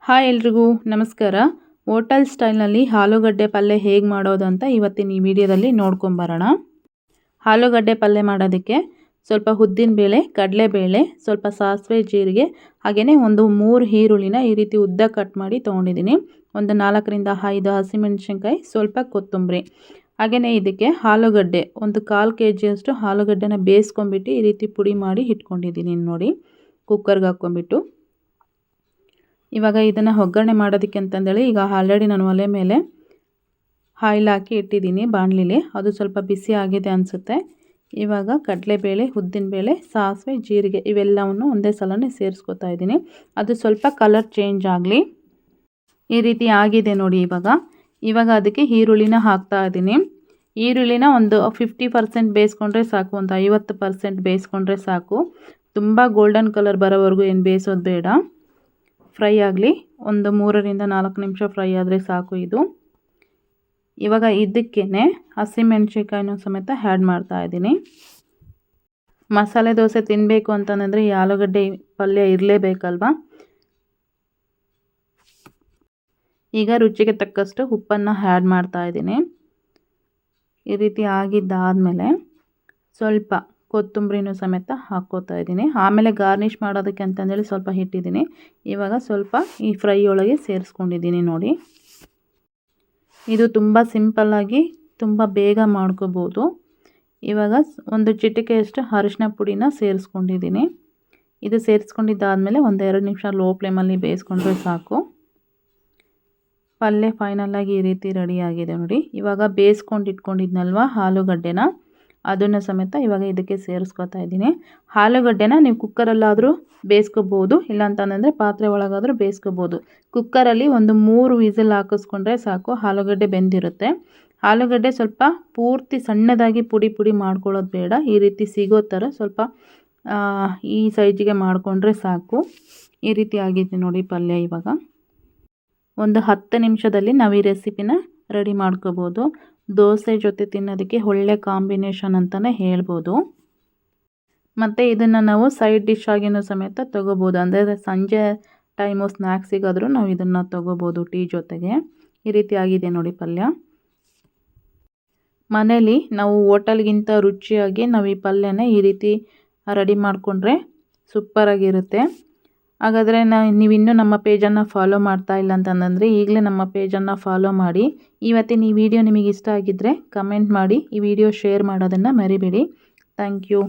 Hi ಎಲ್ರಿಗೂ ನಮಸ್ಕಾರ. Hotel ಸ್ಟೈಲ್ನಲ್ಲಿ ಆಲೂಗಡ್ಡೆ ಪಲ್ಯ ಹೇಗೆ ಮಾಡೋದು ಅಂತ ಇವತ್ತಿನ ಈ ವಿಡಿಯೋದಲ್ಲಿ ನೋಡ್ಕೊಂಬರೋಣ. ಆಲೂಗಡ್ಡೆ ಪಲ್ಯ ಮಾಡೋದಕ್ಕೆ ಸ್ವಲ್ಪ ಉದ್ದಿನಬೇಳೆ, ಕಡಲೆಬೇಳೆ, ಸ್ವಲ್ಪ ಸಾಸಿವೆ, ಜೀರಿಗೆ, ಹಾಗೆಯೇ ಒಂದು 3 ಈರುಳ್ಳಿನ ಈ ರೀತಿ ಉದ್ದ ಕಟ್ ಮಾಡಿ ತೊಗೊಂಡಿದ್ದೀನಿ. ಒಂದು 4ರಿಂದ 5 ಹಸಿಮೆಣಸಿನ್ಕಾಯಿ, ಸ್ವಲ್ಪ ಕೊತ್ತಂಬರಿ, ಹಾಗೆಯೇ ಇದಕ್ಕೆ ಆಲೂಗಡ್ಡೆ ಒಂದು 1/4 kg ಆಲೂಗಡ್ಡೆನ ಬೇಯಿಸ್ಕೊಂಡ್ಬಿಟ್ಟು ಈ ರೀತಿ ಪುಡಿ ಮಾಡಿ ಇಟ್ಕೊಂಡಿದ್ದೀನಿ ನೋಡಿ, ಕುಕ್ಕರ್ಗೆ ಹಾಕ್ಕೊಂಬಿಟ್ಟು. ಇವಾಗ ಇದನ್ನು ಒಗ್ಗರಣೆ ಮಾಡೋದಕ್ಕೆ ಅಂತಂದೇಳಿ ಈಗ ಆಲ್ರೆಡಿ ನಾನು ಒಲೆ ಮೇಲೆ ಆಯಿಲ್ ಹಾಕಿ ಇಟ್ಟಿದ್ದೀನಿ ಬಾಣಲಿಲಿ. ಅದು ಸ್ವಲ್ಪ ಬಿಸಿ ಆಗಿದೆ ಅನಿಸುತ್ತೆ. ಇವಾಗ ಕಡಲೆಬೇಳೆ, ಉದ್ದಿನಬೇಳೆ, ಸಾಸಿವೆ, ಜೀರಿಗೆ ಇವೆಲ್ಲವನ್ನು ಒಂದೇ ಸಲನೇ ಸೇರಿಸ್ಕೊತಾ ಇದ್ದೀನಿ. ಅದು ಸ್ವಲ್ಪ ಕಲರ್ ಚೇಂಜ್ ಆಗಲಿ. ಈ ರೀತಿ ಆಗಿದೆ ನೋಡಿ. ಇವಾಗ ಅದಕ್ಕೆ ಈರುಳ್ಳಿನ ಹಾಕ್ತಾ ಇದ್ದೀನಿ. ಈರುಳ್ಳಿನ ಒಂದು 50% ಬೇಯಿಸ್ಕೊಂಡ್ರೆ ಸಾಕು, ಒಂದು 50% ಬೇಯಿಸ್ಕೊಂಡ್ರೆ ಸಾಕು. ತುಂಬ ಗೋಲ್ಡನ್ ಕಲರ್ ಬರೋವರೆಗೂ ಏನು ಬೇಯಿಸೋದು ಬೇಡ. ಫ್ರೈ ಆಗಲಿ, ಒಂದು 3ರಿಂದ 4 ನಿಮಿಷ ಫ್ರೈ ಆದರೆ ಸಾಕು ಇದು. ಇವಾಗ ಇದಕ್ಕೇ ಹಸಿಮೆಣಸಿನ್ಕಾಯಿನೂ ಸಮೇತ ಆ್ಯಡ್ ಮಾಡ್ತಾ ಇದ್ದೀನಿ. ಮಸಾಲೆ ದೋಸೆ ತಿನ್ನಬೇಕು ಅಂತಂದರೆ ಈ ಆಲೂಗಡ್ಡೆ ಪಲ್ಯ ಇರಲೇಬೇಕಲ್ವ. ಈಗ ರುಚಿಗೆ ತಕ್ಕಷ್ಟು ಉಪ್ಪನ್ನು ಆ್ಯಡ್ ಮಾಡ್ತಾ ಇದ್ದೀನಿ. ಈ ರೀತಿ ಆಗಿದ್ದಾದಮೇಲೆ ಸ್ವಲ್ಪ ಕೊತ್ತಂಬರಿನೂ ಸಮೇತ ಹಾಕ್ಕೋತಾ ಇದ್ದೀನಿ. ಆಮೇಲೆ ಗಾರ್ನಿಷ್ ಮಾಡೋದಕ್ಕೆ ಅಂತಂದೇಳಿ ಸ್ವಲ್ಪ ಇಟ್ಟಿದ್ದೀನಿ. ಇವಾಗ ಸ್ವಲ್ಪ ಈ ಫ್ರೈ ಒಳಗೆ ಸೇರಿಸ್ಕೊಂಡಿದ್ದೀನಿ ನೋಡಿ. ಇದು ತುಂಬ ಸಿಂಪಲ್ಲಾಗಿ ತುಂಬ ಬೇಗ ಮಾಡ್ಕೋಬೋದು. ಇವಾಗ ಒಂದು ಚಿಟಿಕೆಯಷ್ಟು ಅರಿಶಿನ ಪುಡಿನ ಸೇರಿಸ್ಕೊಂಡಿದ್ದೀನಿ. ಇದು ಸೇರಿಸ್ಕೊಂಡಿದ್ದಾದಮೇಲೆ ಒಂದು 2 ನಿಮಿಷ ಲೋ ಫ್ಲೇಮಲ್ಲಿ ಬೇಯಿಸ್ಕೊಂಡ್ರೆ ಸಾಕು. ಪಲ್ಯ ಫೈನಲಾಗಿ ಈ ರೀತಿ ರೆಡಿಯಾಗಿದೆ ನೋಡಿ. ಇವಾಗ ಬೇಯಿಸ್ಕೊಂಡು ಇಟ್ಕೊಂಡಿದ್ನಲ್ವ ಆಲೂಗಡ್ಡೆನ, ಅದನ್ನು ಸಮೇತ ಇವಾಗ ಇದಕ್ಕೆ ಸೇರಿಸ್ಕೊತಾ ಇದ್ದೀನಿ. ಆಲೂಗಡ್ಡೆನ ನೀವು ಕುಕ್ಕರಲ್ಲಾದರೂ ಬೇಯಿಸ್ಕೋಬೋದು, ಇಲ್ಲಾಂತಂದರೆ ಪಾತ್ರೆ ಒಳಗಾದರೂ ಬೇಯಿಸ್ಕೋಬೋದು. ಕುಕ್ಕರಲ್ಲಿ ಒಂದು 3 ವಿಸಿಲ್ ಹಾಕಿಸ್ಕೊಂಡ್ರೆ ಸಾಕು, ಆಲೂಗಡ್ಡೆ ಬೆಂದಿರುತ್ತೆ. ಆಲೂಗಡ್ಡೆ ಸ್ವಲ್ಪ ಪೂರ್ತಿ ಸಣ್ಣದಾಗಿ ಪುಡಿ ಮಾಡ್ಕೊಳ್ಳೋದು ಬೇಡ. ಈ ರೀತಿ ಸಿಗೋ ಥರ ಸ್ವಲ್ಪ ಈ ಸೈಜಿಗೆ ಮಾಡಿಕೊಂಡ್ರೆ ಸಾಕು. ಈ ರೀತಿ ಆಗಿದೆ ನೋಡಿ ಪಲ್ಯ. ಇವಾಗ ಒಂದು 10 ನಿಮಿಷದಲ್ಲಿ ನಾವು ಈ ರೆಸಿಪಿನ ರೆಡಿ ಮಾಡ್ಕೋಬೋದು. ದೋಸೆ ಜೊತೆ ತಿನ್ನೋದಕ್ಕೆ ಒಳ್ಳೆ ಕಾಂಬಿನೇಷನ್ ಅಂತಲೇ ಹೇಳ್ಬೋದು. ಮತ್ತು ಇದನ್ನು ನಾವು ಸೈಡ್ ಡಿಶ್ ಆಗಿನೂ ಸಮೇತ ತೊಗೋಬೋದು. ಅಂದರೆ ಸಂಜೆ ಟೈಮು ಸ್ನ್ಯಾಕ್ಸಿಗಾದರೂ ನಾವು ಇದನ್ನು ತೊಗೋಬೋದು ಟೀ ಜೊತೆಗೆ. ಈ ರೀತಿ ಆಗಿದೆ ನೋಡಿ ಪಲ್ಯ. ಮನೇಲಿ ನಾವು ಹೋಟೆಲ್ಗಿಂತ ರುಚಿಯಾಗಿ ನಾವು ಈ ಪಲ್ಯನ ಈ ರೀತಿ ರೆಡಿ ಮಾಡಿಕೊಂಡ್ರೆ ಸೂಪರಾಗಿರುತ್ತೆ. ಹಾಗಾದರೆ ನೀವಿನ್ನೂ ನಮ್ಮ ಪೇಜನ್ನು ಫಾಲೋ ಮಾಡ್ತಾ ಇಲ್ಲ ಅಂತಂದರೆ ಈಗಲೇ ನಮ್ಮ ಪೇಜನ್ನು ಫಾಲೋ ಮಾಡಿ. ಇವತ್ತಿನ ಈ ವಿಡಿಯೋ ನಿಮಗೆ ಇಷ್ಟ ಆಗಿದ್ದರೆ ಕಮೆಂಟ್ ಮಾಡಿ, ಈ ವಿಡಿಯೋ ಶೇರ್ ಮಾಡೋದನ್ನು ಮರಿಬೇಡಿ. Thank you.